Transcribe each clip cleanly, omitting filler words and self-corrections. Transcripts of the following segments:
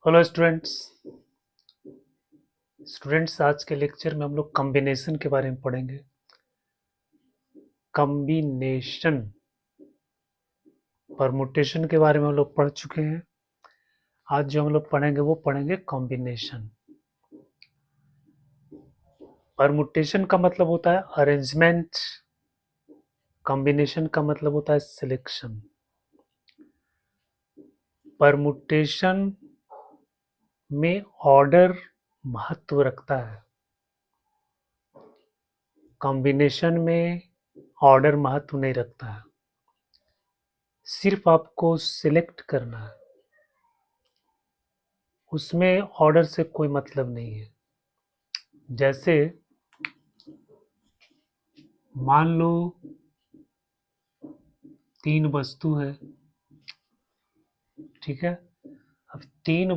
Hello students आज के lecture में हम लोग कॉम्बिनेशन के बारे में पढ़ेंगे। कॉम्बिनेशन परमुटेशन के बारे में हम लोग पढ़ चुके हैं। आज जो हम लोग पढ़ेंगे वो पढ़ेंगे कॉम्बिनेशन। परमुटेशन का मतलब होता है अरेंजमेंट, कॉम्बिनेशन का मतलब होता है सिलेक्शन। परमुटेशन में ऑर्डर महत्व रखता है, कॉम्बिनेशन में ऑर्डर महत्व नहीं रखता है। सिर्फ आपको सिलेक्ट करना है, उसमें ऑर्डर से कोई मतलब नहीं है। जैसे मान लो 3 वस्तु है, ठीक है। अब 3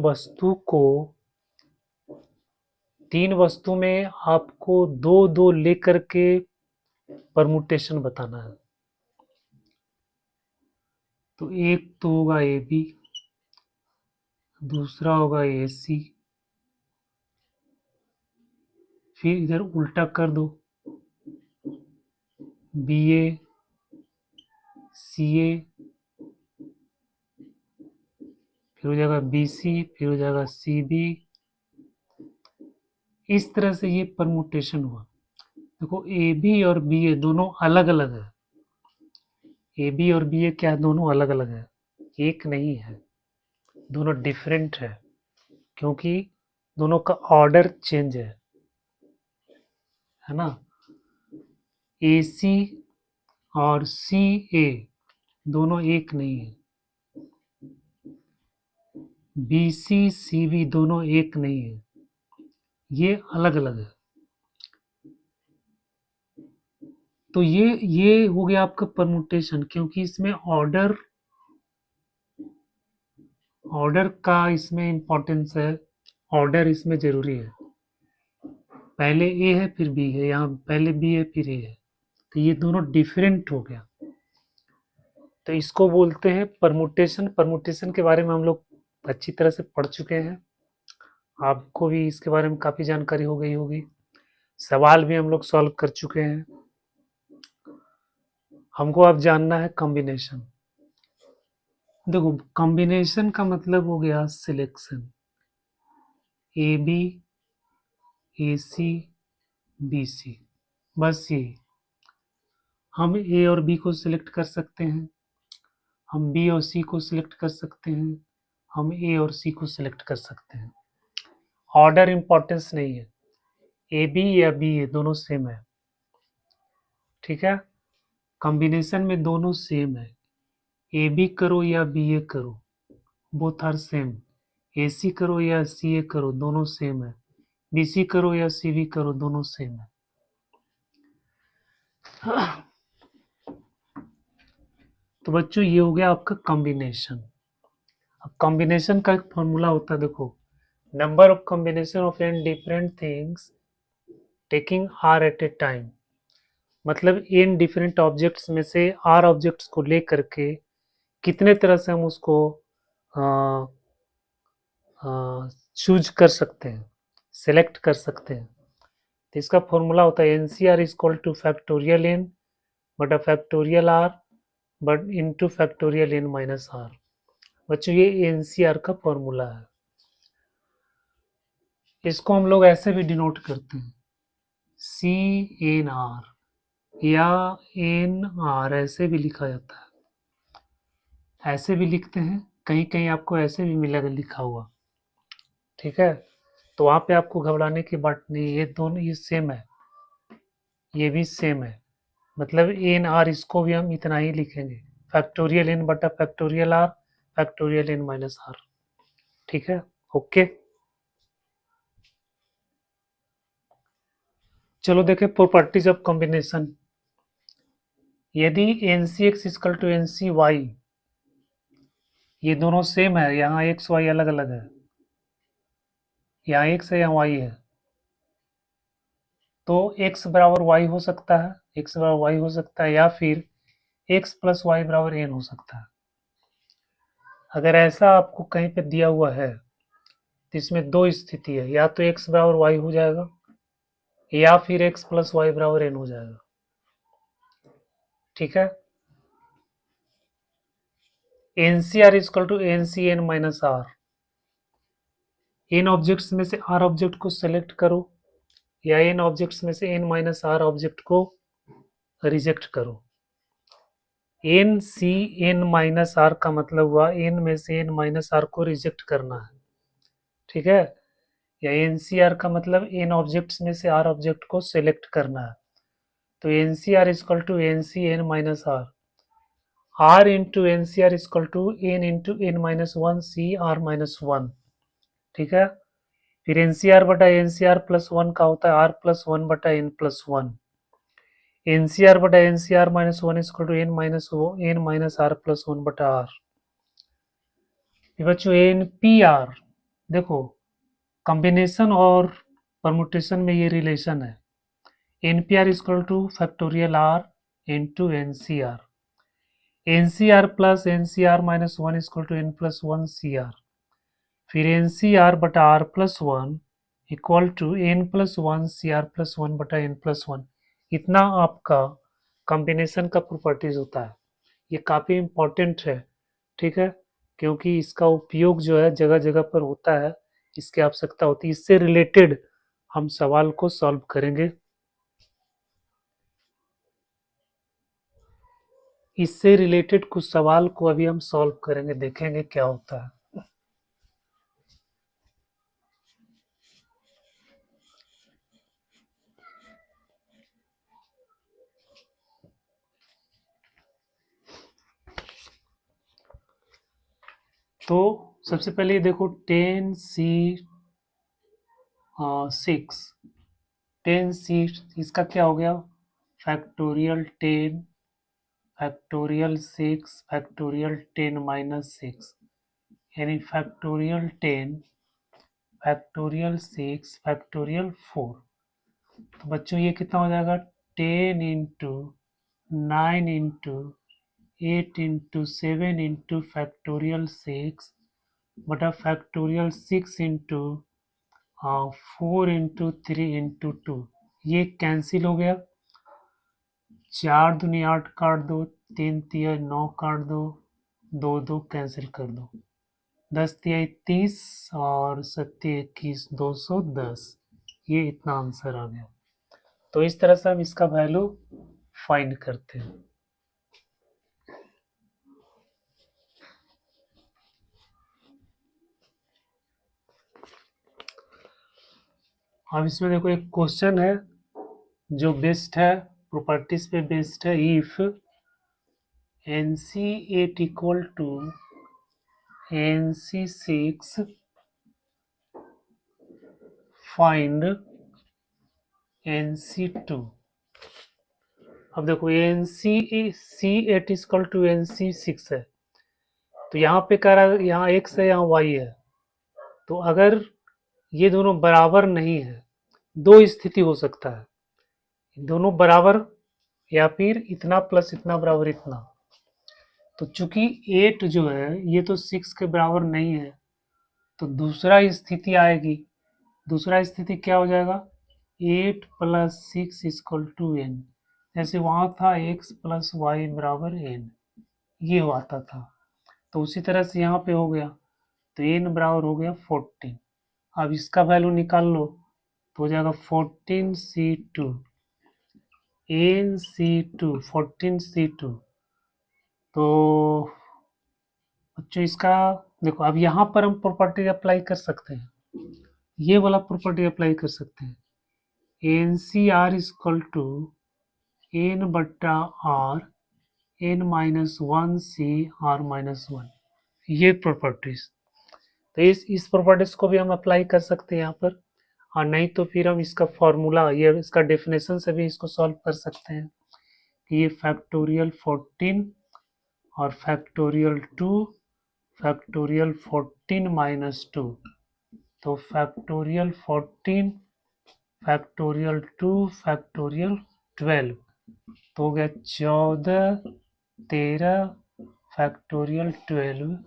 वस्तु में आपको दो दो लेकर के परमुटेशन बताना है। तो एक तो होगा ए बी, दूसरा होगा ए सी, फिर इधर उल्टा कर दो, बी ए सी ए, फिर हो जाएगा बी सी, फिर हो जाएगा सी बी। इस तरह से ये परमुटेशन हुआ। देखो ए बी और बी ए दोनों अलग अलग है। ए बी और बी ए क्या है? दोनों अलग अलग है, एक नहीं है। दोनों डिफरेंट है क्योंकि दोनों का ऑर्डर चेंज है ना। ए सी और सी ए दोनों एक नहीं है। बी सी सी बी दोनों एक नहीं है, ये अलग अलग है। तो ये हो गया आपका परमुटेशन, क्योंकि इसमें ऑर्डर ऑर्डर का इसमें इंपॉर्टेंस है। ऑर्डर इसमें जरूरी है। पहले ए है फिर बी है, यहाँ पहले बी है फिर ए है, तो ये दोनों डिफरेंट हो गया। तो इसको बोलते हैं परमुटेशन। परमुटेशन के बारे में हम लोग अच्छी तरह से पढ़ चुके हैं। आपको भी इसके बारे में काफ़ी जानकारी हो गई होगी। सवाल भी हम लोग सॉल्व कर चुके हैं। हमको अब जानना है कॉम्बिनेशन। देखो कॉम्बिनेशन का मतलब हो गया selection. A B, A C, B C, बस यही। हम ए और बी को सिलेक्ट कर सकते हैं, हम बी और सी को सिलेक्ट कर सकते हैं, हम ए और सी को सिलेक्ट कर सकते हैं। ऑर्डर इंपॉर्टेंस नहीं है। ए बी या बी ए दोनों सेम है, ठीक है। कॉम्बिनेशन में दोनों सेम है। ए बी करो या बी ए करो, बोथ आर सेम। ए सी करो या सी ए करो, दोनों सेम है। बी सी करो या सी बी करो, दोनों सेम है। तो बच्चों ये हो गया आपका कॉम्बिनेशन। अब कॉम्बिनेशन का एक फॉर्मूला होता है, देखो, number of combination of N different things taking R at a time. मतलब एन डिफरेंट ऑब्जेक्ट्स में से आर ऑब्जेक्ट्स को ले करके कितने तरह से हम उसको चूज कर सकते हैं, सेलेक्ट कर सकते हैं। तो इसका फॉर्मूला होता है N C R is equal to factorial N बटा factorial R but into factorial N minus R. बच्चों ये एन सी आर का फॉर्मूला है। इसको हम लोग ऐसे भी डिनोट करते हैं, सी एन आर या एन आर, ऐसे भी लिखा जाता है, ऐसे भी लिखते हैं। कहीं कहीं आपको ऐसे भी मिलेगा लिखा हुआ, ठीक है। तो वहाँ पे आपको घबराने की बात नहीं, ये दोनों ये सेम है, ये भी सेम है। मतलब एन आर इसको भी हम इतना ही लिखेंगे, फैक्टोरियल एन बटा factorial R, factorial N minus R, ठीक है। ओके, चलो देखें प्रॉपर्टीज ऑफ कॉम्बिनेशन। यदि N C X is equal to N C Y, ये दोनों सेम है, यहाँ एक्स वाई अलग अलग है, यहाँ एक्स है यहाँ वाई है, तो एक्स बराबर वाई हो सकता है, एक्स बराबर वाई हो सकता है, या फिर एक्स प्लस वाई बराबर एन हो सकता है। अगर ऐसा आपको कहीं पे दिया हुआ है इसमें दो स्थिति है, या तो x बराबर वाई हो जाएगा या फिर x प्लस वाई बराबर एन हो जाएगा। ठीक है, NCR is equal to N C N minus R. N objects में से आर ऑब्जेक्ट को सेलेक्ट करो या एन ऑब्जेक्ट्स में से एन माइनस आर ऑब्जेक्ट को रिजेक्ट करो। N C N minus R का मतलब हुआ एन में से एन माइनस आर को रिजेक्ट करना है। ठीक है, या एन सी आर का मतलब एन ऑब्जेक्ट्स में से आर ऑब्जेक्ट को सेलेक्ट करना है। तो N C R is equal to N C N minus R, R into N C R is equal to N into N minus one C R minus one. ठीक है, फिर N C R बटा N C R plus one का होता है R plus one बटा N plus one. N C R बटा N C R minus one is equal to N minus R plus one बटा आर। बच्चों एन पी आर, देखो combination और permutation में ये रिलेशन है। N P R is equal to factorial R into N C R. N C R plus N C R minus one is equal to N plus one C R. फिर N C R बटा R plus one equal to N plus one C R plus one बटा N plus one. इतना आपका combination का properties होता है। ये काफ़ी इम्पोर्टेंट है। ठीक है, क्योंकि इसका उपयोग जो है जगह जगह पर होता है, इसकी आवश्यकता होती है। इससे रिलेटेड हम सवाल को सॉल्व करेंगे। इससे रिलेटेड कुछ सवाल को अभी हम सॉल्व करेंगे, देखेंगे क्या होता है। तो सबसे पहले देखो 10C6, 10C इसका क्या हो गया, फैक्टोरियल 10 फैक्टोरियल 6 फैक्टोरियल 10 माइनस 6, यानी फैक्टोरियल 10 फैक्टोरियल 6 फैक्टोरियल 4। तो बच्चों ये कितना हो जाएगा, 10 into 9 into 8 into 7 into factorial 6 बटा फैक्टोरियल 6 इंटू 4 इंटू 3 इंटू 2। ये कैंसिल हो गया, 4 दूनी 8 काट दो, 3 तिया 9 काट दो, 2 2 कैंसिल कर दो, 10 तिया 30 और 7 21 210। ये इतना आंसर आ गया। तो इस तरह से हम इसका वैल्यू फाइंड करते हैं। अब इसमें देखो एक क्वेश्चन है जो बेस्ड है, प्रॉपर्टीज पे बेस्ड है। If NC8 equal to NC6 find NC2। अब देखो NC8 इक्वल टू NC6 है, तो यहाँ पे कह रहा है यहाँ x है यहाँ y है। तो अगर ये दोनों बराबर नहीं है, दो स्थिति हो सकता है, दोनों बराबर या फिर इतना प्लस इतना बराबर इतना। तो चूंकि 8 जो है ये तो 6 के बराबर नहीं है, तो दूसरा स्थिति आएगी। दूसरा स्थिति क्या हो जाएगा, 8 प्लस 6 इक्वल टू n। जैसे वहाँ था x प्लस वाई बराबर n, ये आता था, तो उसी तरह से यहाँ पे हो गया। तो n बराबर हो गया 14। अब इसका वैल्यू निकाल लो तो हो जाएगा 14C2 NC2 14C2। तो बच्चों इसका देखो, अब यहाँ पर हम प्रॉपर्टी अप्लाई कर सकते हैं, ये वाला प्रॉपर्टी अप्लाई कर सकते हैं। N C R is equal to N बट्टा R N minus one C R minus one, ये प्रॉपर्टीज। तो इस प्रॉपर्टीज को भी हम अप्लाई कर सकते हैं यहाँ पर, और नहीं तो फिर हम इसका फॉर्मूला, ये इसका डेफिनेशन से भी इसको सॉल्व कर सकते हैं कि ये फैक्टोरियल 14 और फैक्टोरियल 2 फैक्टोरियल 14 माइनस 2। तो फैक्टोरियल 14 फैक्टोरियल 2 फैक्टोरियल 12, तो हो गया 14 13 फैक्टोरियल 12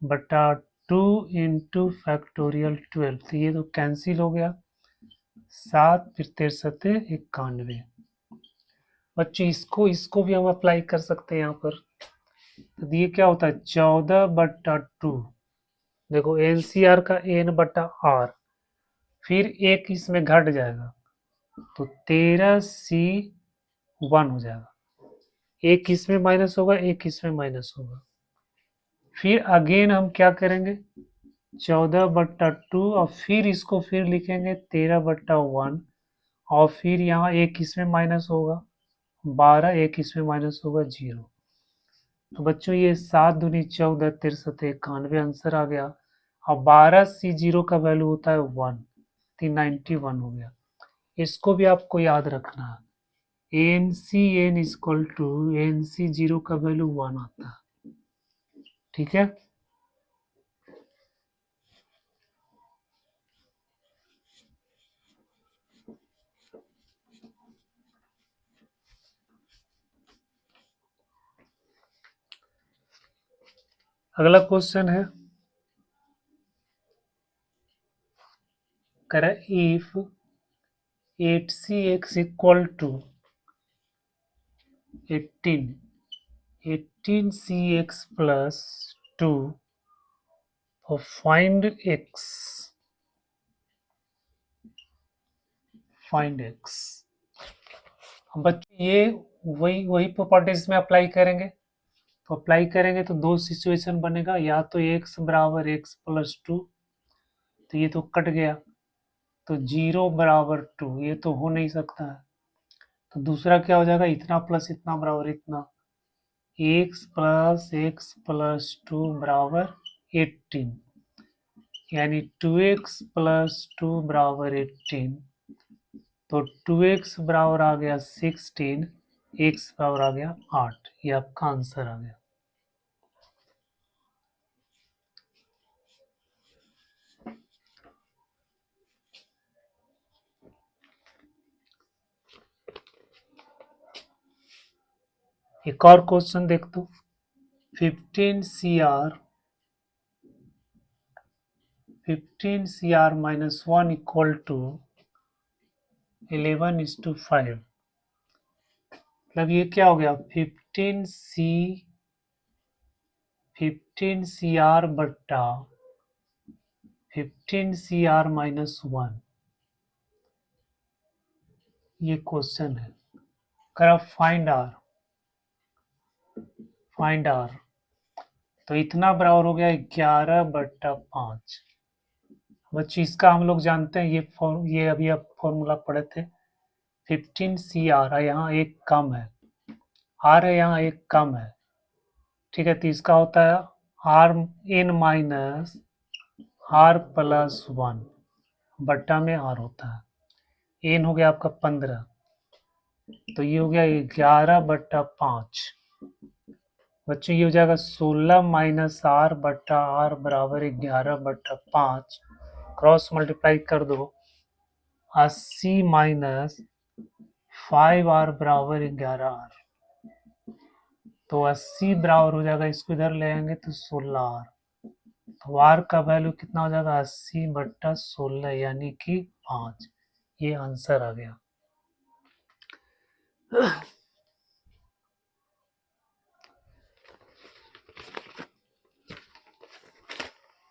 बटा 2 इंटू फैक्टोरियल 12, तो ये तो कैंसिल हो गया, 7 फिर 93 बच्चों इसको भी हम अप्लाई कर सकते हैं यहाँ पर। तो ये क्या होता है 14/2, देखो एनसीआर का n/r, फिर एक इसमें घट जाएगा तो 13C1 हो जाएगा, एक इसमें माइनस होगा एक इसमें माइनस होगा। फिर अगेन हम क्या करेंगे 14/2 और फिर इसको फिर लिखेंगे 13/1 और फिर यहाँ एक इसमें माइनस होगा 12, एक इसमें माइनस होगा 0। तो बच्चों ये 7 दूनी 14, 63, 91 आंसर आ गया। और 12C0 का वैल्यू होता है 1, 391 हो गया। इसको भी आपको याद रखना है, NCN इक्वल टू NC0 का वैल्यू 1 आता है, ठीक है। अगला क्वेश्चन है कह रहा है if 8CX equal to 18CX plus 2 और फाइंड x। बच्चों ये वही प्रॉपर्टीज में अप्लाई करेंगे, तो अप्लाई करेंगे तो दो सिचुएशन बनेगा, या तो x बराबर x प्लस 2, तो ये तो कट गया, तो 0 बराबर 2 ये तो हो नहीं सकता है। तो दूसरा क्या हो जाएगा इतना प्लस इतना बराबर इतना, x प्लस 2 बराबर 18, यानी 2x प्लस 2 बराबर 18, तो 2x बराबर आ गया 16, x बराबर आ गया 8, ये आपका आंसर आ गया। एक और क्वेश्चन देख दो, 15CR minus 1 इक्वल टू 11:5, मतलब ये क्या हो गया 15CR बट्टा 15CR माइनस 1, ये क्वेश्चन है। कर फाइंड आर, तो इतना बराबर हो गया 11/5। बच्चे इसका हम लोग जानते हैं, ये अभी आप फॉर्मूला पढ़े थे, 15CR यहाँ एक कम है, आर है यहाँ एक कम है, ठीक है। तो इसका होता है RN माइनस R प्लस 1 बट्टा में R होता है, एन हो गया आपका 15, तो ये हो गया 11/5। बच्चों ये हो जाएगा 16 माइनस R बट्टा R बराबर 11/5, क्रॉस मल्टीप्लाई कर दो, 80 माइनस 5R बराबर 11R, तो 80 बराबर हो जाएगा, इसको इधर ले आएंगे तो 16R, तो R का वैल्यू कितना हो जाएगा 80/16 यानी कि 5, ये आंसर आ गया।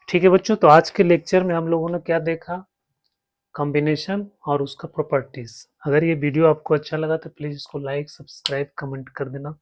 ठीक है बच्चों, तो आज के लेक्चर में हम लोगों ने क्या देखा, कॉम्बिनेशन और उसका प्रॉपर्टीज। अगर ये वीडियो आपको अच्छा लगा तो प्लीज़ इसको लाइक सब्सक्राइब कमेंट कर देना।